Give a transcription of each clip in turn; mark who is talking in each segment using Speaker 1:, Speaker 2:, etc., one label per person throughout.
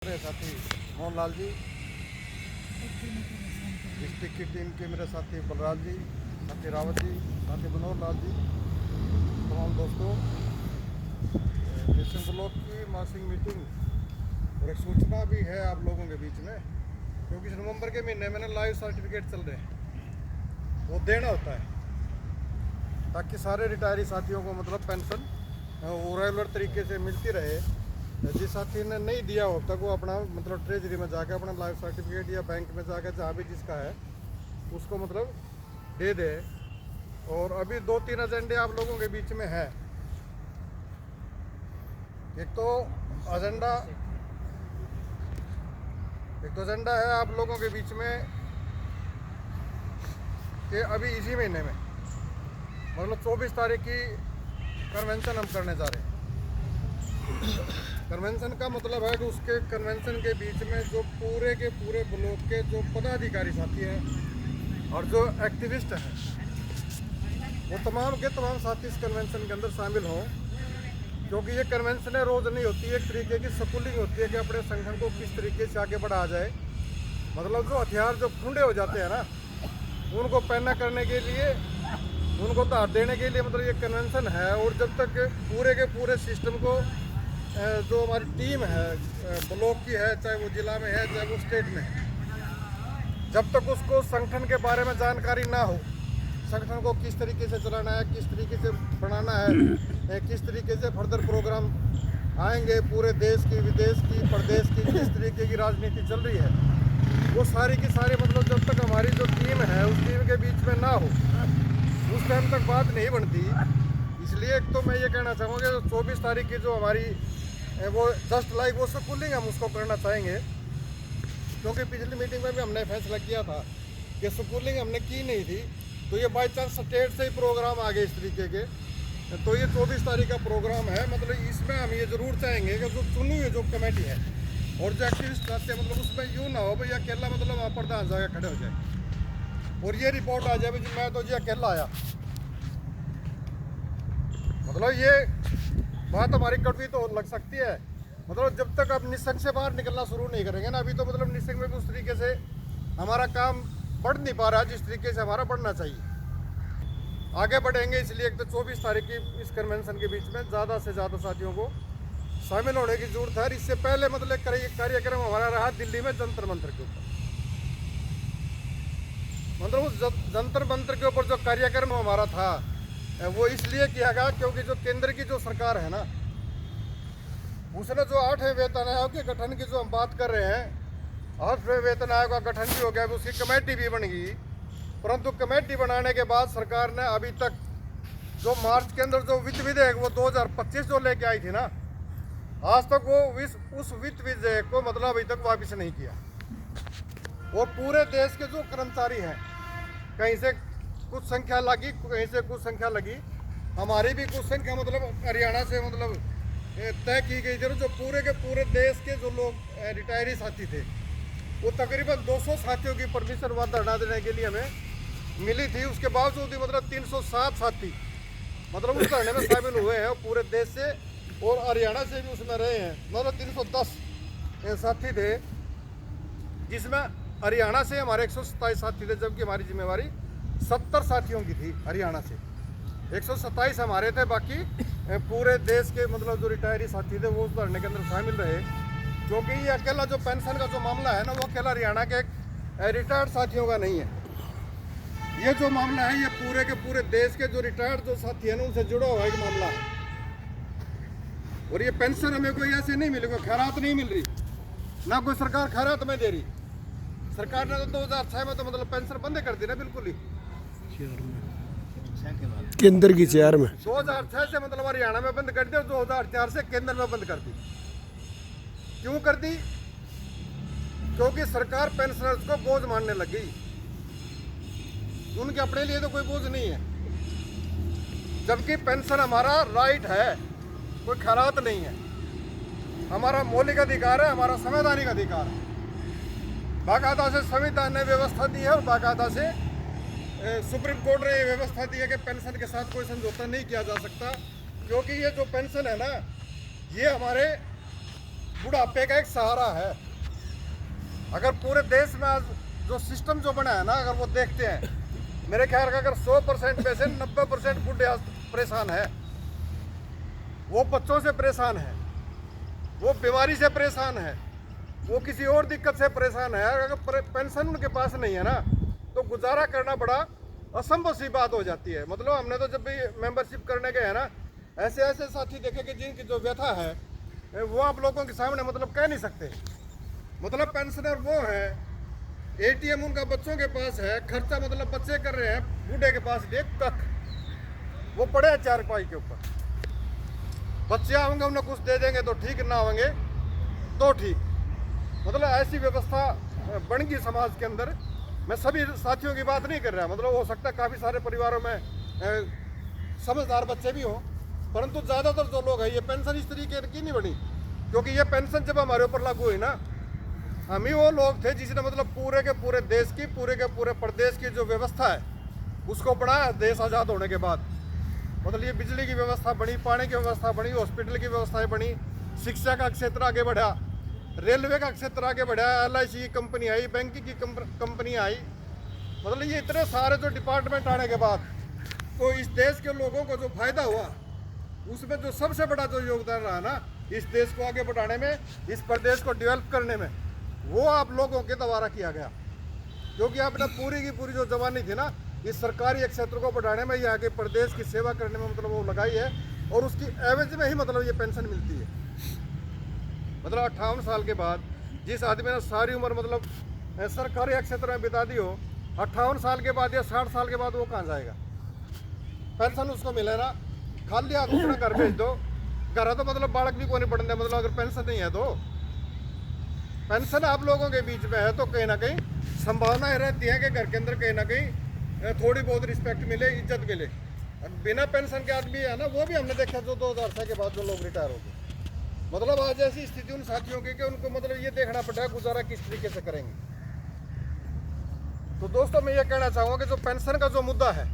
Speaker 1: मेरे साथी मोहन लाल जी, डिस्ट्रिक्ट की टीम के मेरे साथी बलराज जी, साथी रावत जी, साथी मनोहर लाल जी, तमाम दोस्तों, नेशन ब्लॉक की मासिक मीटिंग और एक सूचना भी है आप लोगों के बीच में, क्योंकि इस नवंबर के महीने में ना लाइव सर्टिफिकेट चल रहे हैं, वो देना होता है ताकि सारे रिटायरी साथियों को मतलब पेंशन वो रेगुलर तरीके से मिलती रहे। जिस साथी ने नहीं दिया हो तक वो अपना मतलब ट्रेजरी में जाकर अपना लाइफ सर्टिफिकेट या बैंक में जाकर जहाँ भी जिसका है उसको मतलब दे दे। और अभी 2-3 एजेंडे आप लोगों के बीच में है। एक तो एजेंडा है आप लोगों के बीच में कि अभी इसी महीने में मतलब 24 तारीख की कन्वेंशन हम करने जा रहे हैं। कन्वेंशन का मतलब है कि उसके कन्वेंशन के बीच में जो पूरे के पूरे ब्लॉक के जो पदाधिकारी साथी हैं और जो एक्टिविस्ट हैं वो तमाम के तमाम साथी इस कन्वेंशन के अंदर शामिल हों, क्योंकि ये कन्वेंशन रोज़ नहीं होती है, एक तरीके की स्कूलिंग होती है कि अपने संगठन को किस तरीके से आगे बढ़ाया जाए। मतलब जो हथियार जो खुंडे हो जाते हैं ना उनको पहना करने के लिए, उनको धार देने के लिए मतलब ये कन्वेंशन है। और जब तक पूरे के पूरे सिस्टम को जो हमारी टीम है ब्लॉक की है, चाहे वो जिला में है चाहे वो स्टेट में है, जब तक उसको संगठन के बारे में जानकारी ना हो, संगठन को किस तरीके से चलाना है, किस तरीके से बनाना है, किस तरीके से फर्दर प्रोग्राम आएंगे, पूरे देश की विदेश की प्रदेश की किस तरीके की राजनीति चल रही है, वो सारी की सारी मतलब जब तक हमारी जो टीम है उस टीम के बीच में ना हो उस टाइम तक बात नहीं बनती। इसलिए एक तो मैं ये कहना चाहूँगा कि 24 तारीख की जो हमारी वो जस्ट लाइक वो स्कूलिंग हम उसको करना चाहेंगे, क्योंकि पिछली मीटिंग में भी हमने फैसला किया था कि स्कूलिंग हमने की नहीं थी, तो ये बाई चांस स्टेट से ही प्रोग्राम आ गए इस तरीके के। तो ये 24 तारीख का प्रोग्राम है। मतलब इसमें हम ये ज़रूर चाहेंगे कि जो चुनी हुई जो कमेटी है और जो एक्टिविस्ट चाहते हैं मतलब उसमें यूँ ना हो भाई अकेला मतलब वहाँ प्रधान जाकर खड़े हो जाए और ये रिपोर्ट आ जाए भाई मैं तो जी अकेला आया। मतलब ये बात हमारी कड़वी तो लग सकती है। मतलब जब तक आप निसंग से बाहर निकलना शुरू नहीं करेंगे ना, अभी तो मतलब निसंग में भी उस तरीके से हमारा काम बढ़ नहीं पा रहा है जिस तरीके से हमारा बढ़ना चाहिए। आगे बढ़ेंगे, इसलिए एक तो 24 तारीख की इस कन्वेंशन के बीच में ज़्यादा से ज़्यादा साथियों को शामिल होने की जरूरत है। इससे पहले मतलब कार्यक्रम हमारा रहा दिल्ली में जंतर मंतर के ऊपर। मतलब उस जंतर मंतर के ऊपर जो कार्यक्रम हमारा था वो इसलिए किया गया क्योंकि जो केंद्र की जो सरकार है ना उसने जो 8वें वेतन आयोग के गठन की जो हम बात कर रहे हैं, 8वें वेतन आयोग का गठन भी हो गया, उसकी कमेटी भी बन गई। परंतु कमेटी बनाने के बाद सरकार ने अभी तक जो मार्च के अंदर जो वित्त विधेयक वो 2025 जो लेके आई थी ना, आज तक वो उस वित्त विधेयक को मतलब अभी तक वापस नहीं किया। और पूरे देश के जो कर्मचारी हैं, कहीं से कुछ संख्या लगी, कहीं से कुछ संख्या लगी, हमारी भी कुछ संख्या मतलब हरियाणा से मतलब तय की गई थी। जो पूरे के पूरे देश के जो लोग रिटायरी साथी थे वो तकरीबन 200 साथियों की परमिशन वहाँ धरना देने के लिए हमें मिली थी। उसके बावजूद भी मतलब 307 साथी मतलब उस धरने में शामिल हुए हैं पूरे देश से, और हरियाणा से भी उसमें रहे हैं। मतलब 310 साथी थे, जिसमें हरियाणा से हमारे 127 साथी थे, जबकि हमारी जिम्मेवारी 70 साथियों की थी। हरियाणा से 127 हमारे थे, बाकी पूरे देश के मतलब जो रिटायरी साथी थे वो उस धरने के अंदर शामिल रहे। क्योंकि ये अकेला जो पेंशन का जो मामला है ना वो अकेला हरियाणा के रिटायर्ड साथियों का नहीं है। ये जो मामला है ये पूरे के पूरे देश के जो रिटायर्ड जो साथी है ना उनसे जुड़ा हुआ एक मामला है। और ये पेंशन हमें कोई ऐसे नहीं मिली, कोई खैरात नहीं मिल रही, ना कोई सरकार खैरात में दे रही। सरकार ने तो 2006 में तो मतलब पेंशन बंद कर दी ना, बिल्कुल ही
Speaker 2: केंद्र की चेयर में
Speaker 1: 2006 से मतलब हरियाणा में बंद कर दी और 2004 से केंद्र में बंद कर दी। क्यों कर दी? क्योंकि सरकार पेंशनर्स को बोझ मानने लग गई। उनके अपने लिए तो कोई बोझ नहीं है, जबकि पेंशन हमारा राइट है, कोई खैरात नहीं है, हमारा मौलिक अधिकार है, हमारा संवैधानिक अधिकार है। बाकायदा से संविधान ने व्यवस्था दी है और बाकायदा से सुप्रीम कोर्ट ने ये व्यवस्था दी है कि पेंशन के साथ कोई समझौता नहीं किया जा सकता। क्योंकि ये जो पेंशन है ना ये हमारे बुढ़ापे का एक सहारा है। अगर पूरे देश में आज जो सिस्टम जो बना है ना, अगर वो देखते हैं, मेरे ख्याल का अगर 100% में से 90% बुढ़े आज परेशान है। वो बच्चों से परेशान है, वो बीमारी से परेशान है, वो किसी और दिक्कत से परेशान है। अगर पेंशन उनके पास नहीं है ना, तो गुजारा करना बड़ा असंभव सी बात हो जाती है। मतलब हमने तो जब भी मेंबरशिप करने गए हैं ना, ऐसे ऐसे साथी देखे कि जिनकी जो व्यथा है वो आप लोगों के सामने मतलब कह नहीं सकते। मतलब पेंशनर वो है, एटीएम उनका बच्चों के पास है, खर्चा मतलब बच्चे कर रहे हैं, बूढ़े के पास एक कख, वो पड़े हैं चारपाई के ऊपर। बच्चे आएंगे उन्हें कुछ दे देंगे तो ठीक, ना आएंगे तो ठीक। मतलब ऐसी व्यवस्था बन गई समाज के अंदर। मैं सभी साथियों की बात नहीं कर रहा, मतलब हो सकता है काफ़ी सारे परिवारों में समझदार बच्चे भी हों, परंतु ज़्यादातर जो लोग हैं, ये पेंशन इस तरीके की नहीं बनी। क्योंकि ये पेंशन जब हमारे ऊपर लागू हुई ना, हम ही वो लोग थे जिसने मतलब पूरे के पूरे देश की, पूरे के पूरे प्रदेश की जो व्यवस्था है उसको बढ़ाया। देश आज़ाद होने के बाद मतलब ये बिजली की व्यवस्था बनी, पानी की व्यवस्था बनी, हॉस्पिटल की व्यवस्थाएं बनी, शिक्षा का क्षेत्र आगे बढ़ा, रेलवे का क्षेत्र आगे बढ़ा, LIC की कंपनी आई, बैंकिंग की कंपनी आई। मतलब ये इतने सारे जो डिपार्टमेंट आने के बाद तो इस देश के लोगों को जो फायदा हुआ, उसमें जो सबसे बड़ा जो योगदान रहा ना इस देश को आगे बढ़ाने में, इस प्रदेश को डेवलप करने में, वो आप लोगों के द्वारा किया गया। क्योंकि आपने पूरी की पूरी जो जवानी थी ना इस सरकारी क्षेत्र को बढ़ाने में, यहाँ के प्रदेश की सेवा करने में मतलब वो लगाई है, और उसकी एवज में ही मतलब ये पेंशन मिलती है। मतलब 58 साल के बाद जिस आदमी ने सारी उम्र मतलब सरकारी क्षेत्र में बिता दी हो, 58 साल के बाद या 60 साल के बाद वो कहाँ जाएगा? पेंशन उसको मिले ना, खाली हाथ उसने घर भेज दो, घर तो मतलब बालक भी को नहीं पढ़ने, मतलब अगर पेंशन नहीं है तो। पेंशन आप लोगों के बीच में है तो कहीं ना कहीं संभावना रहती है कि घर के अंदर कहीं ना कहीं थोड़ी बहुत रिस्पेक्ट मिले, इज्जत मिले। बिना पेंशन के आदमी है ना, वो भी हमने देखा जो 2006 के बाद जो लोग रिटायर हो गए। मतलब आज ऐसी स्थिति उन साथियों की कि उनको मतलब ये देखना पड़ता है गुजारा किस तरीके से करेंगे। तो दोस्तों मैं ये कहना चाहूँगा कि जो पेंशन का जो मुद्दा है,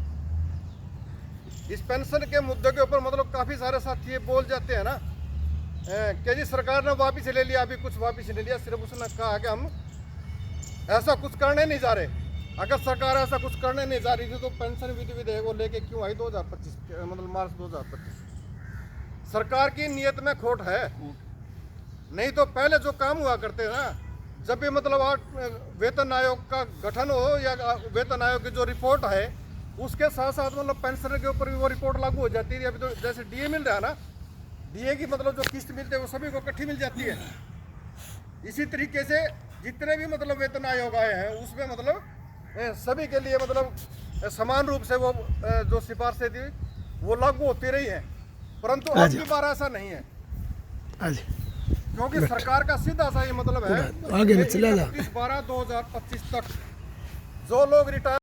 Speaker 1: इस पेंशन के मुद्दे के ऊपर मतलब काफ़ी सारे साथी ये बोल जाते हैं ना कि जी सरकार ने वापिस ले लिया, अभी कुछ वापिस नहीं लिया, सिर्फ उसने कहा कि हम ऐसा कुछ करने नहीं जा रहे। अगर सरकार ऐसा कुछ करने नहीं जा रही थी तो पेंशन विधि विधेयक वो लेके क्यों आई 2025 मतलब मार्च 2025? सरकार की नीयत में खोट है। नहीं तो पहले जो काम हुआ करते ना, जब भी मतलब वेतन आयोग का गठन हो या वेतन आयोग की जो रिपोर्ट है उसके साथ साथ मतलब पेंशन के ऊपर भी वो रिपोर्ट लागू हो जाती है। अभी तो जैसे डीए मिल रहा है ना, डीए की मतलब जो किस्त मिलती है वो सभी को इकट्ठी मिल जाती है। इसी तरीके से जितने भी मतलब वेतन आयोग आए हैं उसमें मतलब सभी के लिए मतलब समान रूप से वो जो सिफारिशें थी वो लागू होती रही है। परंतु अब की बार ऐसा नहीं है, क्योंकि सरकार का सीधा सा ये मतलब है
Speaker 2: आगे 31/12/2025
Speaker 1: तक जो लोग रिटायर